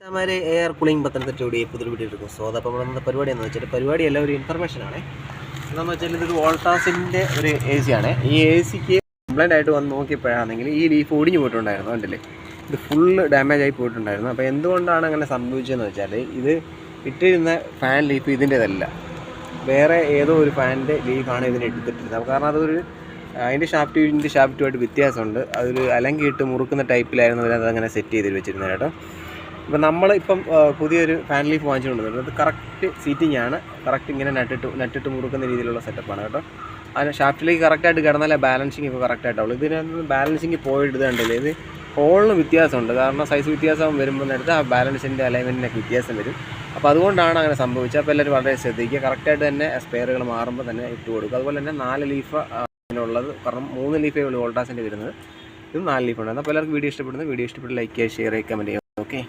हमारे air cooling പത്തനംതിട്ടയുടെ പുതിയ video എടുക്കും. സോ അതപ്പോൾ നമ്മുടെ പരിപാടി എന്ന് വെച്ചാൽ പരിപാടിയല്ല, ഒരു ഇൻഫർമേഷനാണ്. എന്താണെന്ന് വെച്ചാൽ ഇതൊരു വോൾട്ടാസിൻ്റെ ഒരു എ സി ആണ്. ഈ എ സിക്ക് കംപ്ലൈൻ്റ് ആയിട്ട് വന്ന് നോക്കിയപ്പോഴാണെങ്കിൽ ഈ ലീഫ് ഒടിഞ്ഞു പോയിട്ടുണ്ടായിരുന്നു. കണ്ടില്ലേ, ഇത് ഫുള്ള് ഡാമേജ് ആയി പോയിട്ടുണ്ടായിരുന്നു. അപ്പോൾ എന്തുകൊണ്ടാണ് അങ്ങനെ സംഭവിച്ചതെന്ന് വെച്ചാൽ ഇത് ഇട്ടിരുന്ന ഫാൻ ലീഫ് ഇതിൻ്റെതല്ല, വേറെ ഏതോ ഒരു ഫാനിൻ്റെ ലീഫാണ് ഇതിന് എടുത്തിട്ടിരുന്നത്. കാരണം അതൊരു അതിൻ്റെ ഷാഫ്റ്റുമായിട്ട് വ്യത്യാസമുണ്ട്. അതൊരു അലങ്കിയിട്ട് മുറുക്കുന്ന ടൈപ്പിലായിരുന്നു അതിനകത്ത് സെറ്റ് ചെയ്ത് വെച്ചിരുന്നത് കേട്ടോ. ഇപ്പം നമ്മളിപ്പം പുതിയൊരു ഫാൻ ലീഫ് വാങ്ങിച്ചുകൊണ്ടുവന്നത് അത് കറക്റ്റ് സീറ്റിംഗ് ആണ്. കറക്റ്റ് ഇങ്ങനെ നട്ടിട്ട് മുറുക്കുന്ന രീതിയിലുള്ള സെറ്റപ്പാണ് കേട്ടോ. അതിന് ഷാഫ്റ്റിലേക്ക് കറക്റ്റായിട്ട് കിടന്നാലേ ബാലൻസിങ് ഇപ്പോൾ കറക്റ്റായിട്ടുള്ളൂ. ഇതിനകത്ത് ബാലൻസിങ് പോയിട്ട് ഇത് കണ്ടില്ലേ, ഇത് ഹോളിന് വ്യത്യാസമുണ്ട്. കാരണം സൈസ് വ്യത്യാസം വരുമ്പോൾ നേരത്തെ ആ ബാലൻസിൻ്റെ അലൈൻമെൻറ്റിനൊക്കെ വ്യത്യാസം വരും. അപ്പോൾ അതുകൊണ്ടാണ് അങ്ങനെ സംഭവിച്ചത്. അപ്പോൾ എല്ലാവരും വളരെ ശ്രദ്ധിക്കുക. കറക്റ്റായിട്ട് തന്നെ സ്പെയറുകൾ മാറുമ്പോൾ തന്നെ ഇട്ട് കൊടുക്കുക. അതുപോലെ തന്നെ 4 ലീഫ് ഉള്ളത്, കാരണം 3 ലീഫേ ഉള്ളൂ വോൾട്ടാസിൻ്റെ വരുന്നത്. ഇത് 4 ലീഫുണ്ട്. അപ്പോൾ എല്ലാവർക്കും വീഡിയോ ഇഷ്ടപ്പെടുന്നു. വീഡിയോ ഇഷ്ടപ്പെട്ട് ലൈക്ക് ചെയ്യുക, ഷെയർ ചെയ്യുക, കമൻറ്റ് ചെയ്യുക. ഓക്കെ.